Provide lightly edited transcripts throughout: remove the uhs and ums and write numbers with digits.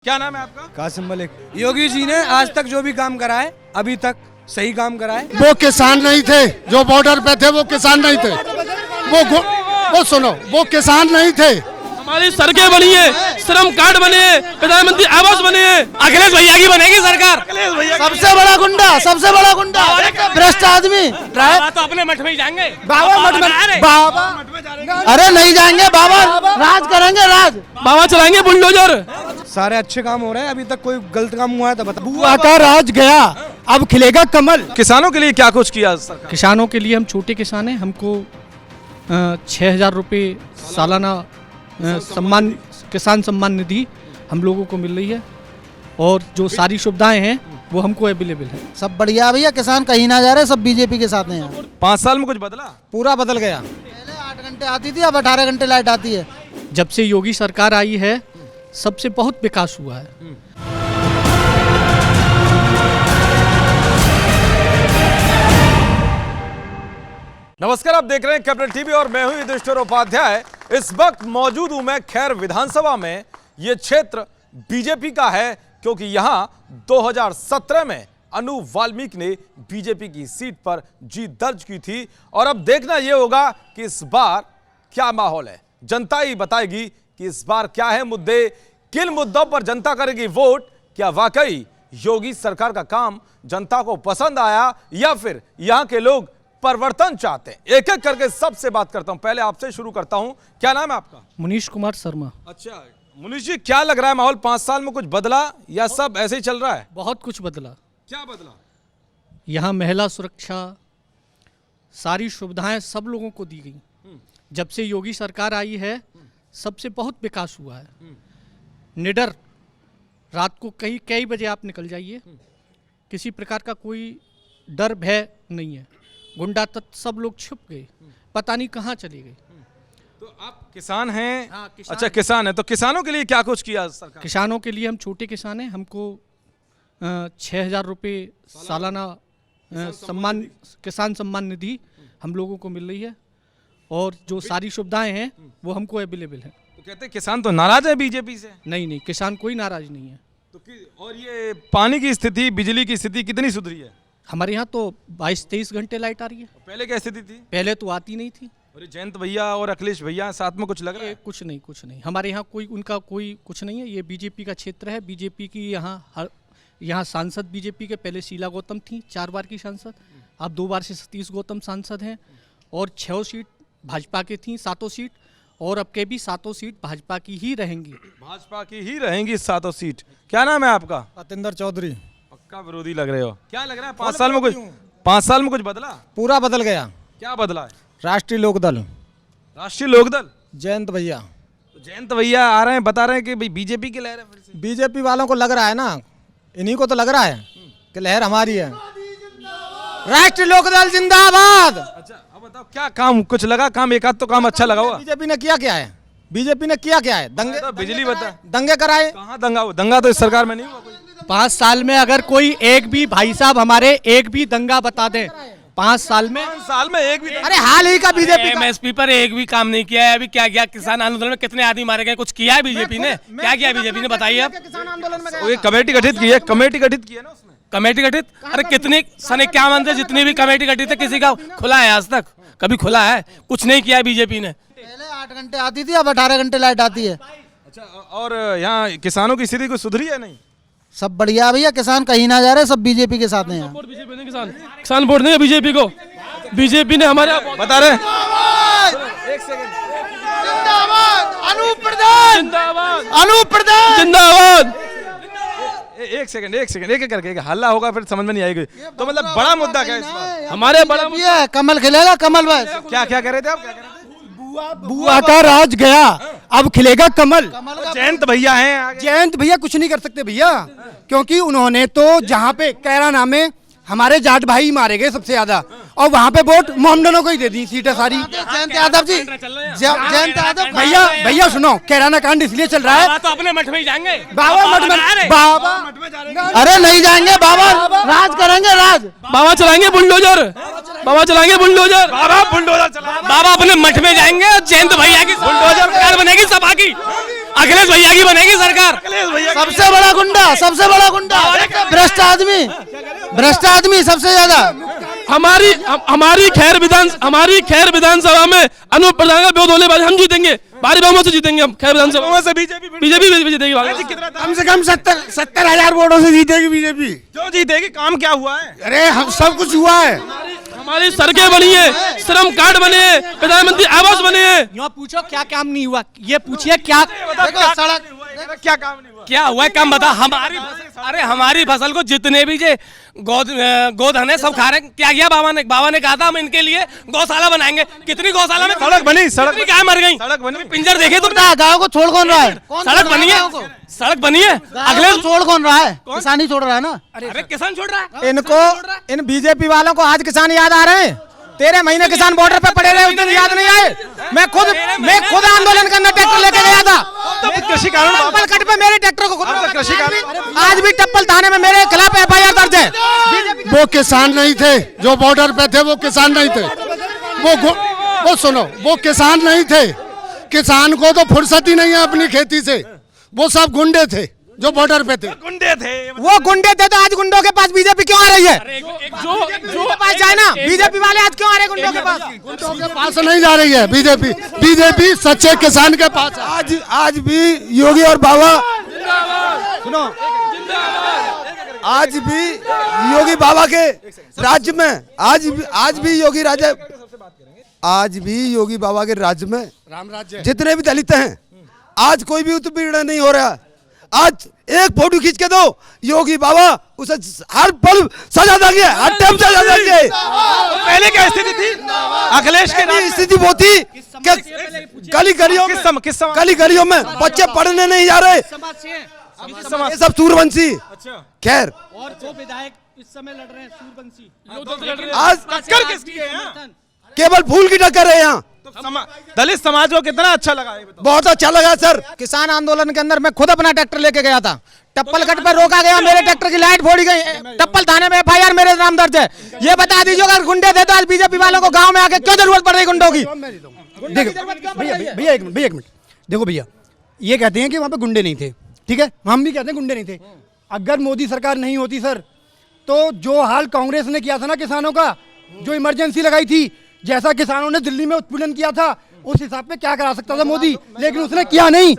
क्या नाम है आपका? कासिम मलिक। योगी जी ने आज तक जो भी काम करा है अभी तक सही काम करा है। वो किसान नहीं थे जो बॉर्डर पे थे, वो किसान नहीं थे। वो सुनो, वो किसान नहीं थे। हमारी सड़कें बनी है, श्रम कार्ड बने हैं, प्रधानमंत्री आवास बने हैं। अखिलेश भैया की बनेगी सरकार। सबसे बड़ा गुंडा भ्रष्ट आदमी। तो अपने मठ में ही जाएंगे। बाबा मठ में, बाबा अरे नहीं जाएंगे, बाबा राज करेंगे, राज बाबा चलाएंगे बुलडोजर। सारे अच्छे काम हो रहे हैं, अभी तक कोई गलत काम हुआ है तो बता। बुआ का राज गया, अब खिलेगा कमल। किसानों के लिए क्या कुछ किया सरकार? किसानों के लिए हम छोटे किसान हैं, हमको 6,000 रुपये सालाना सम्मान, किसान सम्मान निधि हम लोगों को मिल रही है और जो सारी सुविधाएं हैं वो हमको अवेलेबल है। सब बढ़िया भैया, किसान कहीं ना जा रहे, सब बीजेपी के साथ हैं। 5 साल में कुछ बदला? पूरा बदल गया। पहले 8 घंटे आती थी, अब 18 घंटे लाइट आती है। जब से योगी सरकार आई है सबसे बहुत विकास हुआ है। नमस्कार, आप देख रहे हैं कैपिटल टीवी और मैं हूं युधिष्ठिर उपाध्याय। इस वक्त मौजूद हूं मैं खैर विधानसभा में। यह क्षेत्र बीजेपी का है क्योंकि यहां 2017 में अनु वाल्मीकि ने बीजेपी की सीट पर जीत दर्ज की थी और अब देखना यह होगा कि इस बार क्या माहौल है। जनता ही बताएगी कि इस बार क्या है मुद्दे, किन मुद्दों पर जनता करेगी वोट। क्या वाकई योगी सरकार का काम जनता को पसंद आया या फिर यहां के लोग परिवर्तन चाहते हैं? एक एक करके सबसे बात करता हूं। पहले आपसे शुरू करता हूं, क्या नाम है आपका? मुनीश कुमार शर्मा। अच्छा मुनीश जी, क्या लग रहा है माहौल 5 साल में कुछ बदला या सब ऐसे ही चल रहा है? बहुत कुछ बदला। क्या बदला? यहाँ महिला सुरक्षा, सारी सुविधाएं सब लोगों को दी गई। जब से योगी सरकार आई है सबसे बहुत विकास हुआ है। निडर रात को कई बजे आप निकल जाइए, किसी प्रकार का कोई डर भय नहीं है। गुंडा तत्व सब लोग छुप गए, पता नहीं कहाँ चले गए। तो आप किसान हैं? हाँ, किसान। अच्छा किसान है, तो किसानों के लिए क्या कुछ किया सरकार? किसानों के लिए हम छोटे किसान हैं, हमको 6,000 रुपये सालाना सम्मान, किसान सम्मान निधि हम लोगों को मिल रही है और जो सारी सुविधाएं हैं वो हमको अवेलेबल है। तो कहते हैं किसान तो नाराज है बीजेपी से? नहीं, किसान कोई नाराज नहीं है। तो और ये पानी की स्थिति, बिजली की स्थिति कितनी सुधरी है? हमारे यहाँ तो 22-23 घंटे लाइट आ रही है। पहले क्या स्थिति थी? पहले तो आती नहीं थी। और जयंत भैया और अखिलेश भैया साथ में कुछ लग रहा है? कुछ नहीं। हमारे यहाँ उनका कोई कुछ नहीं है। ये बीजेपी का क्षेत्र है। बीजेपी की यहाँ सांसद बीजेपी के पहले शीला गौतम थी, 4 बार की सांसद। अब 2 बार से सतीश गौतम सांसद हैं और 6 सीट भाजपा की थी, 7 सीट, और अब के भी 7 सीट भाजपा की ही रहेंगी। भाजपा की ही रहेंगी 7 सीट। क्या नाम है आपका? सतेंद्र चौधरी। पक्का विरोधी लग रहे हो। क्या लग रहा है 5 साल में कुछ बदला? पूरा बदल गया। क्या बदला है? राष्ट्रीय लोकदल, राष्ट्रीय लोकदल, जयंत भैया। तो जयंत भैया आ रहे हैं, बता रहे हैं कि भाई बीजेपी की लहर है फिर से। बीजेपी वालों को लग रहा है ना, इन्हीं को तो लग रहा है कि लहर हमारी है। राष्ट्रीय लोकदल जिंदाबाद। अच्छा अब बताओ, क्या काम कुछ लगा? काम एक आध तो काम अच्छा लगा हुआ? बीजेपी ने किया क्या है? बीजेपी ने किया क्या है? दंगे, तो बिजली बता, दंगे कराए। कहाँ दंगा हुआ? दंगा तो इस सरकार में नहीं हुआ कोई। 5 साल में अगर कोई एक भी, भाई साहब हमारे एक भी दंगा बता दें 5 साल में। 5 साल में एक भी? अरे हाल ही का बीजेपी एमएसपी पर एक भी काम नहीं किया है। अभी क्या किया? किसान आंदोलन में कितने आदमी मारे गए? कुछ किया है बीजेपी ने? क्या किया बीजेपी ने, बताइए आप। किसान आंदोलन में वो कमेटी गठित की है, कमेटी गठित की है ना उसने। कमेटी गठित? अरे कितनी सन 51 से जितनी भी कमेटी गठित है, किसी का खुला है आज तक? कभी खुला है? कुछ नहीं किया बीजेपी ने। पहले 8 घंटे आती थी, अब 18 घंटे लाइट आती है। अच्छा, और यहाँ किसानों की स्थिति कुछ सुधरी है नहीं? सब बढ़िया भैया, किसान कहीं ना जा रहे, सब बीजेपी के साथ हैं। बीजेपी ने किसान वोट नहीं है बीजेपी को। बीजेपी ने हमारे बता रहे हैं। एक सेकंड। जिंदाबाद अनु प्रधान जिंदाबाद। एक सेकंड एक करके एक हल्ला होगा फिर समझ में नहीं आएगी। तो मतलब बड़ा मुद्दा क्या है इस बार? हमारे बड़ा मुद्दा है, कमल खिलेगा, कमल बस। क्या कह रहे थे आप? क्या कह रहे थे? बुआ का राज गया, अब खिलेगा कमल। जयंत भैया हैं आगे। जयंत भैया कुछ नहीं कर सकते भैया, क्योंकि उन्होंने तो जहाँ पे कैराना में हमारे जाट भाई मारे गए सबसे ज्यादा, और वहाँ पे वोट मोहम्मदनों को ही दे दी सीटें सारी। जयंत यादव जी, जयंत यादव भैया सुनो, कैराना कांड इसलिए चल रहा है तो अपने मठ में ही जाएंगे। बाबा मठ में, बाबा अरे नहीं जाएंगे, बाबा राज करेंगे, राज बाबा चलाएंगे बुलडोजर। बाबा चलाएंगे बुलडोजर। बाबा बुलडोजर चला। बाबा अपने मठ में जाएंगे और जयंत भैया की बुलडोजर कार बनेगी सभा की। अखिलेश भैया की बनेगी सरकार। सबसे बड़ा गुंडा, सबसे बड़ा गुंडा, भ्रष्ट आदमी, भ्रष्ट आदमी सबसे ज्यादा। हमारी खैर विधानसभा में अनूप प्रधान का बहुत होलेबाजी, हम जीतेंगे, भारी बहुमत से जीतेंगे हम खैर विधानसभा से। बीजेपी जीतेगी, कम से कम 70,000 वोटों से जीतेगी बीजेपी। क्यों जीतेगी? काम क्या हुआ है? अरे हम सब कुछ हुआ है, हमारी सड़कें बनी है, श्रम कार्ड बने हैं, प्रधानमंत्री आवास बने हैं। यहाँ पूछो क्या काम नहीं हुआ, ये पूछिए क्या सड़क क्या काम नहीं हुआ? क्या हुआ है काम बता। हमारी फसल को जितने भी जे गोधन है सब खा रहे हैं। क्या किया बाबा ने कहा था हम इनके लिए गौशाला बनाएंगे। कितनी गौशाला में सड़क बनी, सड़क क्या मर गई, सड़क बनी। पिंजर देखे तुम, गाँव को छोड़ कौन रहा है? सड़क बनी है, सड़क बनी है। अगले छोड़ कौन रहा है? किसान ही छोड़ रहा है ना। अरे किसान छोड़ रहा है। इनको, इन बीजेपी वालों को आज किसान याद आ रहे हैं। 13 महीने किसान बॉर्डर पे पड़े रहे, उस दिन याद नहीं आए। मैं खुद आंदोलन करने ट्रैक्टर लेके गया था। कृषि कानून टप्पल कट पे मेरे ट्रैक्टर को कृषि कानून आज भी टप्पल थाने में मेरे खिलाफ FIR दर्ज है। वो किसान नहीं थे जो बॉर्डर पे थे, वो किसान नहीं थे। वो सुनो, वो किसान नहीं थे। किसान को तो फुर्सत ही नहीं है अपनी खेती से। वो सब गुंडे थे जो बॉर्डर पे थे। गुंडे थे, वो गुंडे थे, तो आज गुंडों के पास बीजेपी क्यों आ रही है? जो पास जाए ना, बीजेपी वाले आज क्यों आ रहे गुंडों के पास? गुंडों के पास नहीं जा रही है बीजेपी। बीजेपी सच्चे किसान के पास है। आज भी योगी और बाबा, सुनो, आज भी योगी बाबा के राज्य में, आज भी योगी बाबा के राज्य में राम राज्य जितने भी दलित हैं, आज कोई भी उत्पीड़न नहीं हो रहा। आज एक फोटो खींच के दो, योगी बाबा उसे हर पल सजा देंगे, हर टाइम सजा देंगे। पहले क्या स्थिति थी? अखिलेश के स्थिति वो थी कि गली गलियों में बच्चे पढ़ने नहीं जा रहे। ये सब सूरवंशी। खैर, और जो विधायक इस समय लड़ रहे हैं सूरवंशी, आज टक्कर किसकी है यहाँ? केवल फूल की टक्कर है यहाँ। दलित समाज को कितना अच्छा लगा ये बताओ। बहुत अच्छा लगा सर। किसान आंदोलन के अंदर मैं खुद अपना ट्रैक्टर लेके गया था। टप्पल कट पर रोका गया, मेरे ट्रैक्टर की लाइट फोड़ी गई, टप्पल थाने में FIR मेरे नाम दर्ज है। ये बता दीजिए, अगर गुंडे थे तो आज बीजेपी वालों को गांव में आके क्यों जरूरत पड़ रही गुंडों की? भैया एक मिनट देखो भैया, ये कहते हैं कि वहाँ पे गुंडे नहीं थे, ठीक है, हम भी कहते हैं गुंडे नहीं थे। अगर मोदी सरकार नहीं होती सर, तो जो हाल कांग्रेस ने किया था ना किसानों का, जो इमरजेंसी लगाई थी, जैसा किसानों ने दिल्ली में उत्पीड़न किया था, उस हिसाब पे क्या करा सकता था मोदी, लेकिन उसने किया नहीं।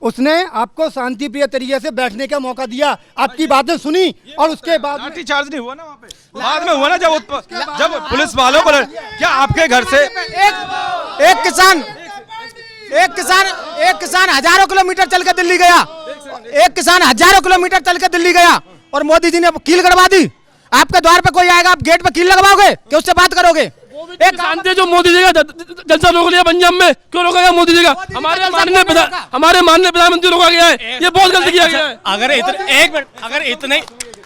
उसने आपको शांति प्रिय तरीके से बैठने का मौका दिया, आपकी बातें सुनी, और उसके बाद लाठी चार्ज नहीं हुआ ना वहाँ पे? बाद में हुआ ना, जब पुलिस वालों को क्या आपके घर से एक किसान हजारों किलोमीटर चल के दिल्ली गया। एक किसान हजारों किलोमीटर चल के दिल्ली गया और मोदी जी ने कील गड़वा दी। आपके द्वार पे कोई आएगा, आप गेट पे कील लगवाओगे कि उससे बात करोगे? एक शांति जो मोदी जी का जलसा रोक लिया पंजाब में, क्यों रोका गया मोदी जी का? हमारे माननीय प्रधानमंत्री रोका गया है, ये बहुत गलती किया गया है। अगर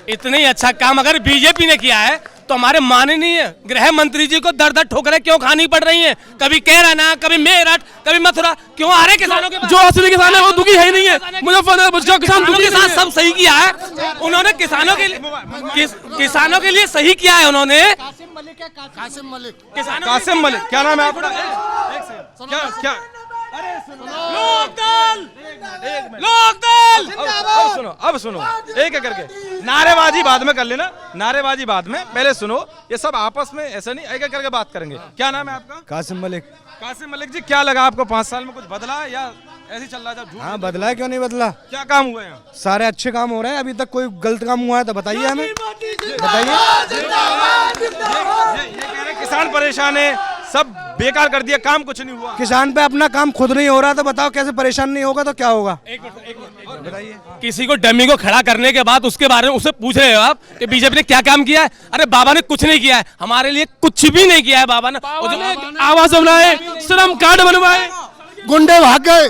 इतने अच्छा काम अगर बीजेपी ने किया है, तो हमारे माननीय गृह मंत्री जी को दर दर ठोकरें क्यों खानी पड़ रही हैं? कभी कैराना, कभी मेरठ, कभी मथुरा, क्यों आ रहे किसानों के? जो असली किसान है वो दुखी है ही नहीं है। मुजफ्फरनगर किसान दुखी के साथ सब सही किया है उन्होंने, किसानों के लिए सही किया है उन्होंने। कासिम मलिक, क्या नाम है आपका? क्या लोकदल। अब सुनो एक करके, नारेबाजी बाद में कर लेना, नारेबाजी बाद में, पहले सुनो। ये सब आपस में ऐसा नहीं, एक करके बात करेंगे। क्या नाम है आपका? कासिम मलिक। कासिम मलिक जी, क्या लगा आपको 5 साल में कुछ बदला या ऐसे ही चल रहा है? हाँ बदला है, क्यों नहीं बदला? क्या काम हुए हैं? सारे अच्छे काम हो रहे हैं। अभी तक कोई गलत काम हुआ है तो बताइए हमें, बताइए। ये कह रहे किसान परेशान है, सब बेकार कर दिया, काम कुछ नहीं हुआ। किसान पे अपना काम खुद नहीं हो रहा तो बताओ कैसे परेशान नहीं होगा तो क्या होगा? बताइए। किसी को डमी को खड़ा करने के बाद उसके बारे में उससे पूछ रहे हो आप कि बीजेपी ने क्या काम किया है? अरे बाबा ने कुछ नहीं किया है, हमारे लिए कुछ भी नहीं किया है। बाबा ने आवास बनाए, श्रम कार्ड बनवाए, गुंडे भाग गए,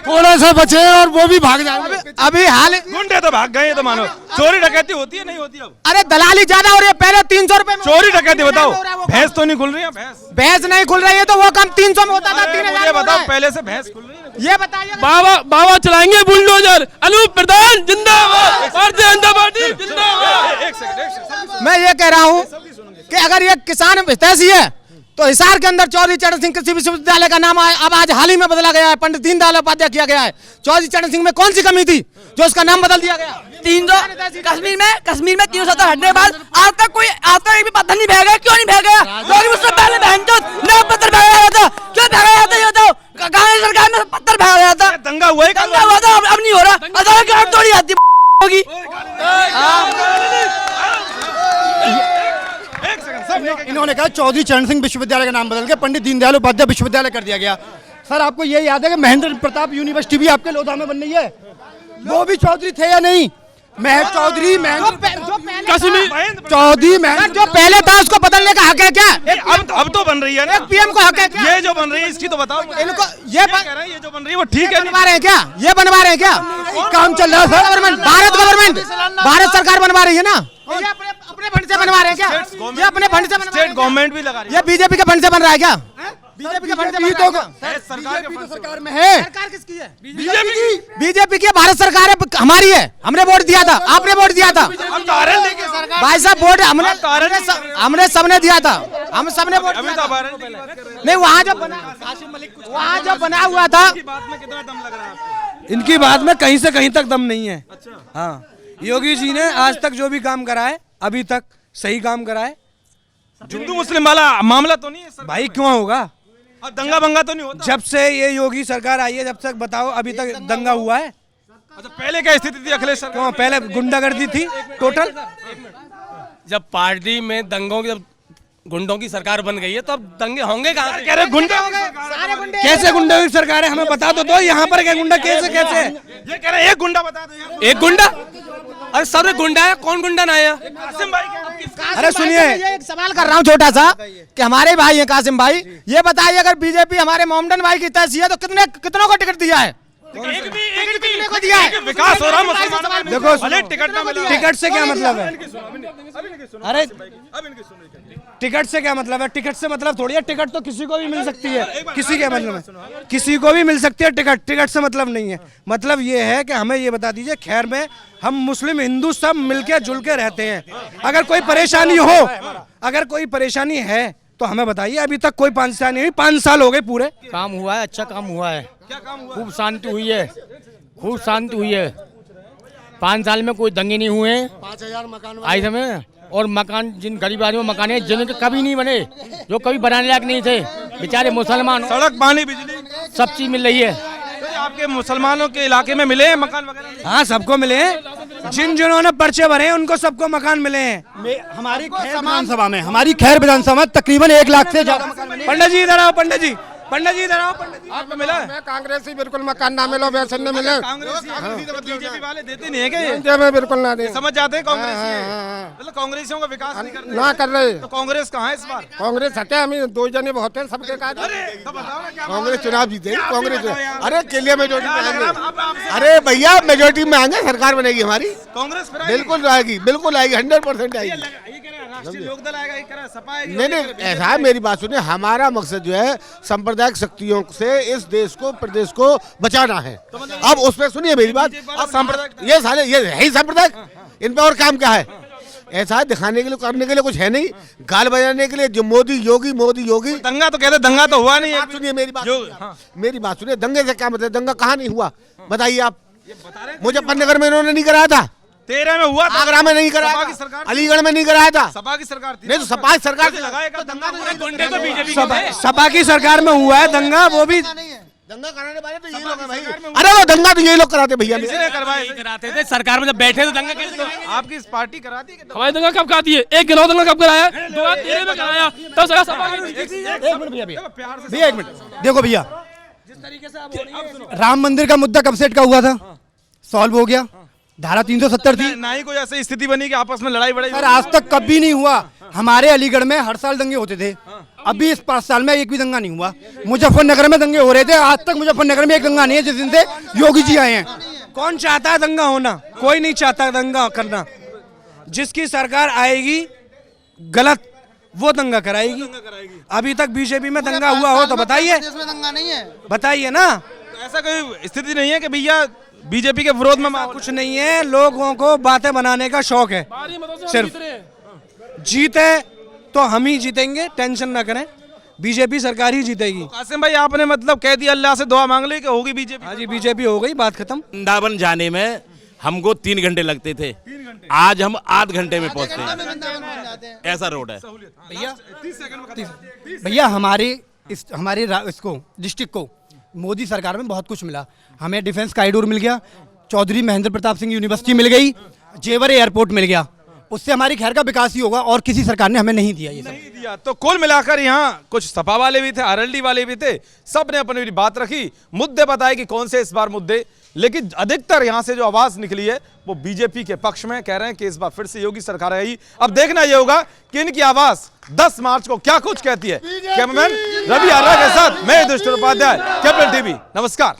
थोड़े से बचे और वो भी भाग जाएंगे। अभी हाल गुंडे तो भाग गए, तो मानो चोरी डकैती होती है नहीं होती? अब अरे दलाली ज्यादा हो रही है। पहले 300 रुपए में चोरी डकैती बताओ, भैंस तो नहीं खुल रही है? भैंस नहीं खुल रही है तो वो कम 300 में होता था, 3000 बताओ, पहले से भैंस खुल रही है? ये बताइए। बाबा चलाएंगे बुलडोजर। अनूप प्रधान जिंदाबाद, भारतीय जनता पार्टी जिंदाबाद। एक सेकंड, मैं ये कह रहा हूँ कि अगर ये किसान हितैषी है तो हिसार के अंदर चौधरी चरण सिंह कृषि विश्वविद्यालय का नाम अब आज हाल ही में बदला गया है, पंडित दीनदयाल उपाध्याय किया गया है। चौधरी चरण सिंह में कौन सी कमी थी जो उसका नाम बदल दिया गया? 300 कश्मीर में 370 हटने के बाद आज तक एक भी पत्थर नहीं फेंका गया। क्यों नहीं फेंका गया? क्योंकि उससे पहले नया पत्थर फेंका गया था। क्यों फेंका गया था? ये बताओ। कांग्रेस सरकार में पत्थर फेंका गया था, दंगा हुआ है, दंगा हुआ था, अब नहीं हो रहा। अदालत की गार्ड तोड़ी जाती होगी। इन्होंने कहा चौधरी चरण सिंह विश्वविद्यालय का नाम बदल के पंडित दीनदयाल उपाध्याय विश्वविद्यालय कर दिया गया। सर आपको ये याद है कि महेंद्र प्रताप यूनिवर्सिटी भी आपके लोधा में बन रही है? वो भी चौधरी थे या नहीं? चौधरी जो पहले था उसको बदलने का हक है क्या? अब तो बन रही है ना, पीएम को हक है क्या? ये जो बन रही है इसकी तो बताओ। इनको ये कह रहे हैं ये जो बन रही है वो ठीक है, बनवा रहे हैं क्या? ये बनवा रहे हैं क्या? काम चल रहा है सर। गवर्नमेंट भारत सरकार बनवा रही है ना? ये अपने फंड से बनवा रहे हैं क्या? ये अपने फंड से बनवा रहे स्टेट हैं? गवर्नमेंट भी लगा रही है। ये बीजेपी के फंड से बन रहा है क्या? बीजेपी के फंड से बन रहा है क्या? सरकार के फंड से सरकार में है। सरकार किसकी है? बीजेपी की। भारत सरकार है, हमारी है। हमने वोट दिया था, आपने वोट दिया था। भाई साहब वोट हमने सबने दिया था, हम सबने वोट दिया था। नहीं वहाँ जब बना हुआ था, बात में कितना दम लग रहा है आपको? इनकी बात में कहीं से कहीं तक दम नहीं है। हाँ, योगी जी ने आज तक जो भी काम करा है अभी तक सही काम करा है। हिंदू मुस्लिम वाला मामला तो नहीं है सर? भाई क्यों होगा? अब दंगा बंगा तो नहीं होता? जब से ये योगी सरकार आई है जब तक बताओ अभी तक दंगा हुआ है? अच्छा पहले क्या स्थिति थी अखिलेश सर? क्यों? पहले गुंडागर्दी थी टोटल। जब पार्टी में दंगों की जब गुंडों की सरकार बन गई है तो अब दंगे होंगे कहाँ से? कह रहे गुंडे हो गए। कैसे गुंडा की सरकार है हमें बता दो यहाँ पर क्या गुंडा कैसे है? ये कह रहे एक गुंडा बता दो यार। एक गुंडा? अरे सब गुंडा है, कौन गुंडा ना है? कासिम भाई कह रहे हैं। अरे सुनिए, एक सवाल कर रहा हूँ छोटा सा कि हमारे भाई हैं कासिम भाई, ये बताइए अगर बीजेपी हमारे मोहम्मदन भाई की तहसी है तो कितनों को टिकट दिया है? कितने को दिया है? विकास हो रहा मुसलमानों में। देखो भले टिकट ना मिला। टिकट से क्या मतलब है? अरे अब इनकी सुनो। टिकट से क्या मतलब है? टिकट से मतलब थोड़ी है, टिकट तो किसी को भी मिल सकती है। किसी के मतलब है किसी को भी मिल सकती है टिकट, टिकट से मतलब नहीं है। मतलब ये है कि हमें ये बता दीजिए, खैर में हम मुस्लिम हिंदू सब मिलके जुल के रहते हैं। अगर कोई परेशानी हो, अगर कोई परेशानी है तो हमें बताइए। अभी तक कोई परेशानी नहीं, 5 साल हो गए पूरे। काम हुआ है, अच्छा काम हुआ है, क्या काम हुआ? खूब शांति हुई है, खूब शांति हुई है। 5 साल में कोई दंगे नहीं हुए। 5000 मकान आई समय और मकान जिन गरीब आदमियों मकान है जिनके कभी नहीं बने, जो कभी बनाने लायक नहीं थे, बेचारे मुसलमान, सड़क पानी बिजली सब चीज मिल रही है। तो आपके मुसलमानों के इलाके में मिले हैं मकान वगैरह? हाँ सबको मिले हैं, जिन्होंने पर्चे भरे हैं उनको सबको मकान मिले हैं। हमारी खैर विधानसभा में तकरीबन 1 लाख से ज्यादा मकान बने। पंडित जी इधर आओ, पंडित जी इधर आओ। पंडित जी आपको मिला है? कांग्रेसी बिल्कुल मकान ना मिलो, वैसे न मिले। बीजेपी वाले देते नहीं है क्या ये? जब मैं बिल्कुल ना दे, समझ जाते हैं कांग्रेसी मतलब कांग्रेसियों का विकास नहीं करते ना कर रहे। तो कांग्रेस कहाँ है इस बार? कांग्रेस हटे, हम 2 जने बहुत हैं सबके काज। तो बताओ ना क्या कांग्रेस चुनाव जीते, कांग्रेस। अरे के लिए मेजोरिटी में आएंगे। आपसे अरे भैया मेजोरिटी में आएंगे, सरकार बनेगी हमारी। कांग्रेस फिर आएगी? बिल्कुल आएगी, बिल्कुल आएगी, 100% आएगी। ये कह रहे हैं राष्ट्रीय लोकदल आएगा, ये कह रहा है सपा आएगी। नहीं ऐसा है, मेरी बात सुनिए, हमारा मकसद जो है सांप्रदायिक शक्तियों से इस देश को, प्रदेश को बचाना है। अब उसमें सुनिए मेरी बात, अब सांप्रदायिक ये साले ये है ही सांप्रदायिक, इन पे और काम क्या है? ऐसा है दिखाने के लिए, करने के लिए कुछ है नहीं, गाल बजाने के लिए जो मोदी योगी दंगा तो कहते दंगा तो हुआ नहीं है। सुनिए मेरी बात, मेरी बात सुनिए, दंगे से क्या मतलब? दंगा कहाँ नहीं हुआ बताइए आप? मुजफ्फरनगर में इन्होंने नहीं कराया था, 13 में हुआ था, आगरा में नहीं कराया सपा की था, सरकार, अलीगढ़ में नहीं कराया था। सपा की सरकार थी। नहीं तो सपा की सरकार लगाएगा दंगा गुंडे तो बीजेपी सपा की सरकार में हुआ है दंगा, वो भी दंगा कराने वाले तो ये लोग हैं भाई। अरे वो दंगा तो यही लोग कराते भैया। किसने करवाए? कराते थे सरकार में, जब बैठे तो दंगा कैसे? आपकी इस पार्टी कराती है? हमारी दंगा कब कराती है? 1 किलो दंगा कब कराया? 2013 में कराया, तब सगा सपा भैया 1 मिनट देखो भैया, राम मंदिर का मुद्दा कब से अटका हुआ था? सॉल्व हो गया। धारा 370 थी, ना ही कोई ऐसी स्थिति बनी कि आपस में लड़ाई बड़ाई। सर आज तक कभी नहीं हुआ। हमारे अलीगढ़ में हर साल दंगे होते थे, अभी इस 5 साल में एक भी दंगा नहीं हुआ। मुजफ्फरनगर में दंगे हो रहे थे, आज तक मुजफ्फरनगर में एक दंगा नहीं है जिस दिन से योगी जी आए हैं। कौन चाहता है दंगा होना? कोई नहीं चाहता दंगा करना। जिसकी सरकार आएगी गलत वो दंगा कराएगी। अभी तक बीजेपी में दंगा हुआ हो तो बताइए, दंगा नहीं है, बताइए ना। ऐसा कोई स्थिति नहीं है कि भैया बीजेपी के विरोध में कुछ नहीं है, लोगों को बातें बनाने का शौक है। सिर्फ जीते तो हम ही जीतेंगे, टेंशन ना करें। बीजेपी सरकार ही जीतेगी। कासिम भाई आपने मतलब कह दिया अल्लाह से दुआ मांग ली कि होगी बीजेपी। हाँ जी, बीजेपी हो गई, बात खत्म। वृंदावन जाने में हमको 3 घंटे लगते थे, आज हम आध घंटे में पहुंचते हैं, ऐसा रोड है। भैया हमारे इसको डिस्ट्रिक्ट को मोदी सरकार में बहुत कुछ मिला। हमें डिफेंस कॉरिडोर मिल गया, चौधरी महेंद्र प्रताप सिंह यूनिवर्सिटी मिल गई, जेवर एयरपोर्ट मिल गया। उससे हमारी खैर का विकास ही होगा और किसी सरकार ने हमें नहीं दिया ये सब। नहीं दिया। तो कुल मिलाकर यहाँ कुछ सपा वाले भी थे, आरएलडी वाले भी थे, सब ने अपनी बात रखी, मुद्दे बताए कि कौन से इस बार मुद्दे, लेकिन अधिकतर यहाँ से जो आवाज निकली है वो बीजेपी के पक्ष में, कह रहे हैं कि इस बार फिर से योगी सरकार आई। अब देखना यह होगा कि इनकी आवाज 10 मार्च को क्या कुछ कहती है। कैमरामैन रवि आर्या के साथ मैं युधिष्ठिर उपाध्याय, कैपिटल टीवी। नमस्कार।